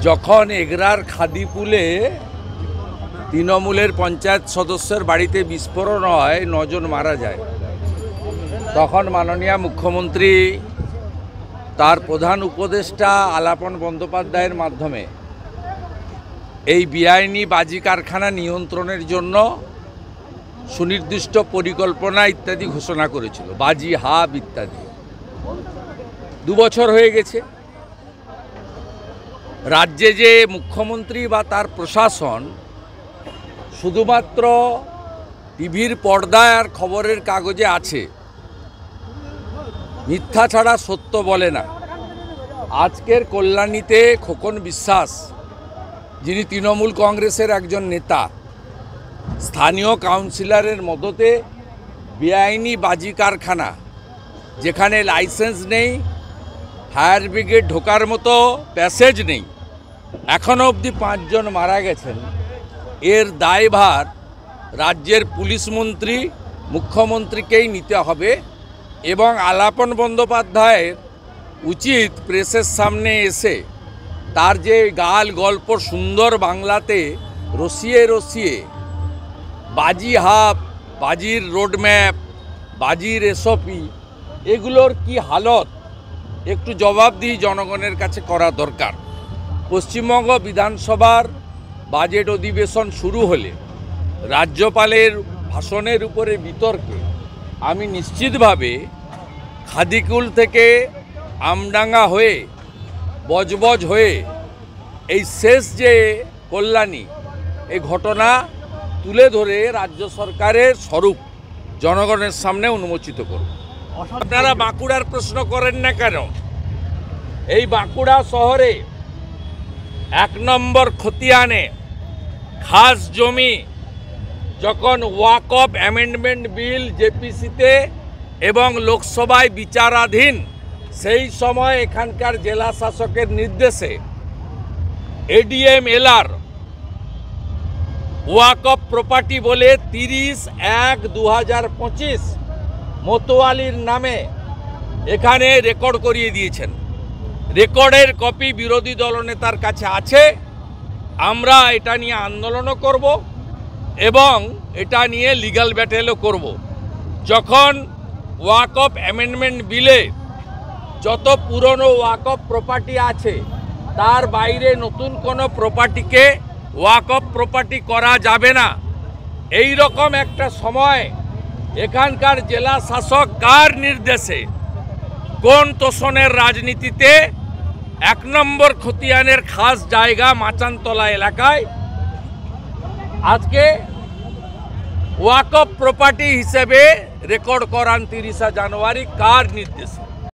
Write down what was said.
যখন এগরার খাদিপুলে তৃণমূলের পঞ্চায়েত সদস্যের বাড়িতে বিস্ফোরণ হয়, 9 জন মারা যায়, তখন মাননীয় মুখ্যমন্ত্রী তার প্রধান উপদেষ্টা আলাপন বন্দ্যোপাধ্যায়ের মাধ্যমে এই বেআইনি বাজি কারখানা নিয়ন্ত্রণের জন্য সুনির্দিষ্ট পরিকল্পনা ইত্যাদি ঘোষণা করেছিল, বাজি হাব ইত্যাদি। 2 বছর হয়ে গেছে। রাজ্যে যে মুখ্যমন্ত্রী বা তার প্রশাসন শুধুমাত্র টিভির পর্দায় আর খবরের কাগজে আছে, মিথ্যা ছাড়া সত্য বলে না। আজকের কল্যাণীতে খোকন বিশ্বাস, যিনি তৃণমূল কংগ্রেসের একজন নেতা, স্থানীয় কাউন্সিলরের মদতে বেআইনি বাজি কারখানা, যেখানে লাইসেন্স নেই, ফায়ার ব্রিগেড ঢোকার মতো প্যাসেজ নেই, এখনও অবধি 5 জন মারা গেছেন। এর দায়ভার রাজ্যের পুলিশ মন্ত্রী, মুখ্যমন্ত্রীকেই নিতে হবে এবং আলাপন বন্দ্যোপাধ্যায়ের উচিত প্রেসের সামনে এসে তার যে গাল গল্প সুন্দর বাংলাতে রসিয়ে রসিয়ে বাজি হাব, বাজির রোডম্যাপ, বাজির এসওপি, এগুলোর কি হালত একটু জবাবদিহি জনগণের কাছে করা দরকার। পশ্চিমবঙ্গ বিধানসভার বাজেট অধিবেশন শুরু হলে রাজ্যপালের ভাষণের উপরে বিতর্কে আমি নিশ্চিতভাবে খাদিকুল থেকে আমডাঙ্গা হয়ে বজবজ হয়ে এই শেষ যে কল্যাণী, এই ঘটনা তুলে ধরে রাজ্য সরকারের স্বরূপ জনগণের সামনে উন্মোচিত করব। আপনারা বাঁকুড়ার প্রশ্ন করেন না কেন? এই বাঁকুড়া শহরে 1 নম্বর খতিয়ানে খাস জমি যখন ওয়াকফ অ্যামেন্ডমেন্ট বিল জেপিসিতে এবং লোকসভায় বিচারাধীন, সেই সময় এখানকার জেলা শাসকের নির্দেশে এডিএম এলআর ওয়াকফ প্রপার্টি বলে 30/1/2025 মতোয়ালির নামে এখানে রেকর্ড করিয়ে দিয়েছেন। রেকর্ডের কপি বিরোধী দলনেতার কাছে আছে। আমরা এটা নিয়ে আন্দোলনও করব এবং এটা নিয়ে লিগ্যাল ব্যাটেলও করব। যখন ওয়াকফ অ্যামেন্ডমেন্ট বিলে যত পুরনো ওয়াকফ প্রপার্টি আছে তার বাইরে নতুন কোনো প্রপার্টিকে ওয়াকফ প্রপার্টি করা যাবে না, এই রকম একটা সময় এখানকার জেলা শাসক কার নির্দেশে কোন তোষণের রাজনীতিতে 1 নম্বর খতিয়ানের খাস জায়গা মাচানতলা এলাকায় আজকে ওয়াকফ প্রপার্টি হিসেবে রেকর্ড করান 30 জানুয়ারি কার নির্দেশে?